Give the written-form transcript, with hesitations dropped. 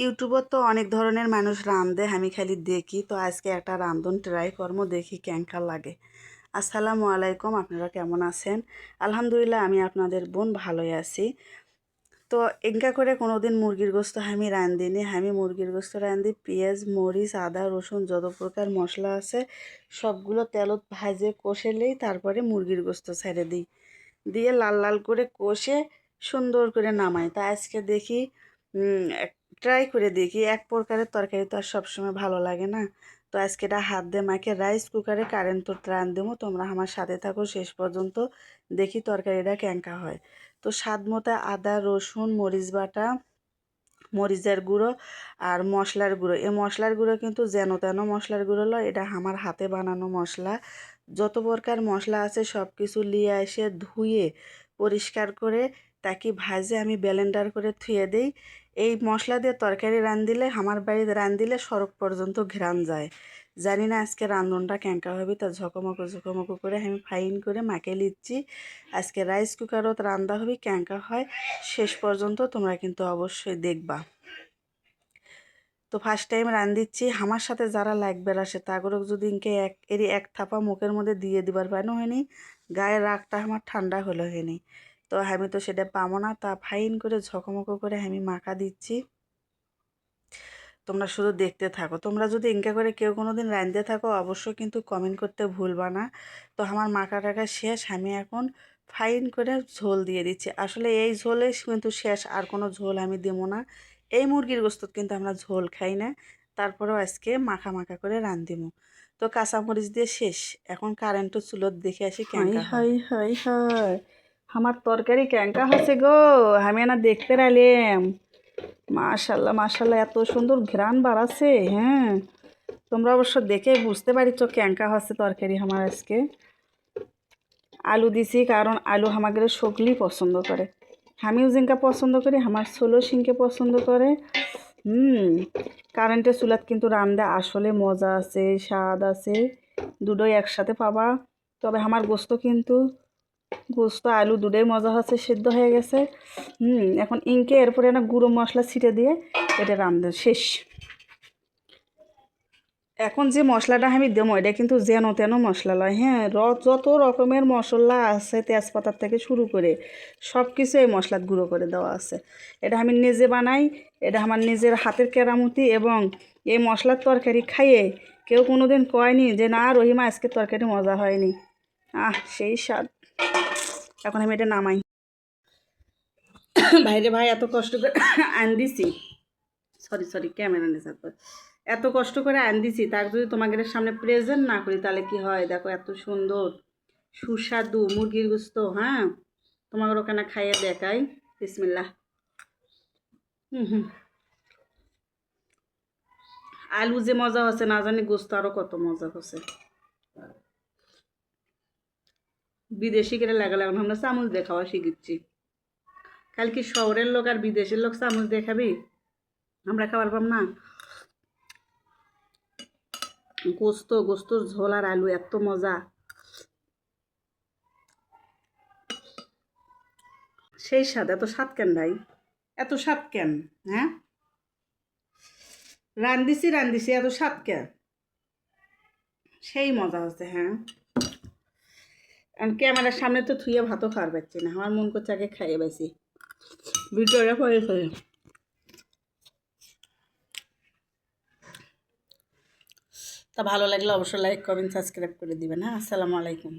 ইউটিউবত তো অনেক ধরনের মানুষ রাঁধে আমি খালি দেখি তো আজকে একটা রাঁধুন ট্রাই করবো দেখি কেঙ্কা লাগে। আসসালামু আলাইকুম, আপনারা কেমন আছেন? আলহামদুলিল্লাহ আমি আপনাদের বোন ভালোই আছি। তো এঙ্কা করে কোনোদিন মুরগির গোস্ত আমি রাঁধিনি। আমি মুরগির গোস্ত রাঁধি পেঁয়াজ মরিচ আদা রসুন যত প্রকার মশলা আছে সবগুলো তেলত ভাজে কষেলেই তারপরে মুরগির গোস্ত ছেড়ে দিই, দিয়ে লাল লাল করে কষে সুন্দর করে নামাই। তা আজকে দেখি ট্রাই করে দেখি, এক প্রকারের তরকারি তো আর সবসময় ভালো লাগে না। তো আজকে এটা হাত দিয়ে মাকে রাইস কুকারে কারেন্ট তো রান দেবো, তোমরা আমার সাথে থাকো শেষ পর্যন্ত, দেখি তরকারিটা কেঙ্কা হয়। তো স্বাদ মতো আদা রসুন মরিচ বাটা মরিচের গুঁড়ো আর মশলার গুঁড়ো, এই মশলার গুঁড়ো কিন্তু যেন তেন মশলার গুঁড়ো লয়, এটা আমার হাতে বানানো মশলা। যত প্রকার মশলা আছে সব কিছু নিয়ে এসে ধুয়ে পরিষ্কার করে তাকে ভাজে আমি ব্লেন্ডার করে থুয়ে দিই। এই মশলা দিয়ে তরকারি রাঁধিলে আমার বাড়িতে রাঁধিলে সড়ক পর্যন্ত ঘ্রাণ যায়। জানি না আজকে রান্ধনটা কেঙ্কা হবে, তা ঝকমকো ঝকমকো করে আমি ফাইন করে মাকে লিচ্ছি। আজকে রাইস কুকারত রান্না হবে কেঙ্কা হয় শেষ পর্যন্ত তোমরা কিন্তু অবশ্যই দেখবা। তো ফার্স্ট টাইম রান্ধিচ্ছি, আমার সাথে যারা লাগবে আসে তাগরক যদি ইনকে এক থাপা মুখের মধ্যে দিয়ে দিবার পানো হয়নি, গায়ের রাগটা আমার ঠান্ডা হলো হয়নি। তো আমি তো সেটা পাবো না, তা ফাইন করে ঝকমকো করে আমি মাখা দিচ্ছি। তোমরা শুধু দেখতে থাকো। তোমরা যদি ইনকা করে কেউ কোনো দিন রাঁধতে থাকো অবশ্যই কিন্তু কমেন্ট করতে ভুলবা না। তো আমার মাখা টাকা শেষ, আমি এখন ফাইন করে ঝোল দিয়ে দিচ্ছি। আসলে এই ঝোলে কিন্তু শেষ, আর কোনো ঝোল আমি দেবো না। এই মুরগির গোস্ত কিন্তু আমরা ঝোল খাই না, তারপরেও আজকে মাখা মাখা করে রাঁধিমু। তো কাঁচামরিচ দিয়ে শেষ, এখন কারেন্টও চুলত দেখে আসি কেঙ্কা হয়। হাই হাই আমার তরকারি কেঙ্কা হচ্ছে গো, আমি না দেখতে রাইলাম। মাশাল্লাহ মাশাল্লাহ এত সুন্দর ঘ্রাণ বাড়াচ্ছে। হ্যাঁ, তোমরা অবশ্য দেখে বুঝতে পারিছ কেঙ্কা হচ্ছে তরকারি আমার আজকে। আলু দিছি কারণ আলু আমাদের সকলেই পছন্দ করে, আমিও জিঙ্কা পছন্দ করি, আমার ছোলো সিংকে পছন্দ করে। কারেন্টের চুলাত কিন্তু রান্দা আসলে মজা আছে স্বাদ আছে, দুটোই একসাথে পাবা। তবে আমার গোস্ত আলু দুটোই মজা হচ্ছে, সিদ্ধ হয়ে গেছে। এখন ইনকে এরপরে না গুঁড়ো মশলা ছিটে দিয়ে এটা রান্না শেষ। এখন যে মশলাটা আমি দেবো এটা কিন্তু যেন তেন মশলা লয়। হ্যাঁ, যত রকমের মশলা আছে তেজপাতার থেকে শুরু করে সব কিছু এই মশলাত গুঁড়ো করে দেওয়া আছে। এটা আমি নিজে বানাই, এটা আমার নিজের হাতের কেরামতি, এবং এই মশলার তরকারি খাইয়ে কেউ কোনো দিন কয়নি যে না রহিমা আজকে তরকারি মজা হয়নি। সেই স্বাদ। এখন আমি এটা নামাই। ভাইরে ভাই এত কষ্ট করে আন দিছি, সরি ক্যামেরা নিয়ে থাকবে, এত কষ্ট করে আন দিছি, তার যদি তোমাদের সামনে প্রেজেন্ট না করি তাহলে কি হয়? দেখো এত সুন্দর সুস্বাদু মুরগির গোস্ত। হ্যাঁ, তোমাদের ওখানে খাইয়ে দেখাই। বিসমিল্লাহ। আলু যে মজা হচ্ছে না জানি গোস্ত আরও কত মজা হচ্ছে। বিদেশি করে লাগা লাগানো আমরা চামচ দিয়ে খাওয়া শিখিচ্ছি। কালকে শহরের লোক আর বিদেশের লোক চামচ দেখাবি, আমরা খাবার পাম না। গোস্তর ঝোল আর আলু এত মজা, সেই স্বাদ। এত স্বাদ কেন ভাই, এত স্বাদ কেন? হ্যাঁ, রান্ধিছি এত স্বাদ কেন? সেই মজা হচ্ছে। হ্যাঁ, ক্যামেরার সামনে তো থুয়ে ভাতও খাওয়ার পাচ্ছি না, আমার মন করছে আগে খাইয়ে পাইছি ভিডিওটা পরে করে। তা ভালো লাগলে অবশ্যই লাইক কমেন্ট সাবস্ক্রাইব করে দিবেন। হ্যাঁ, আসসালামু আলাইকুম।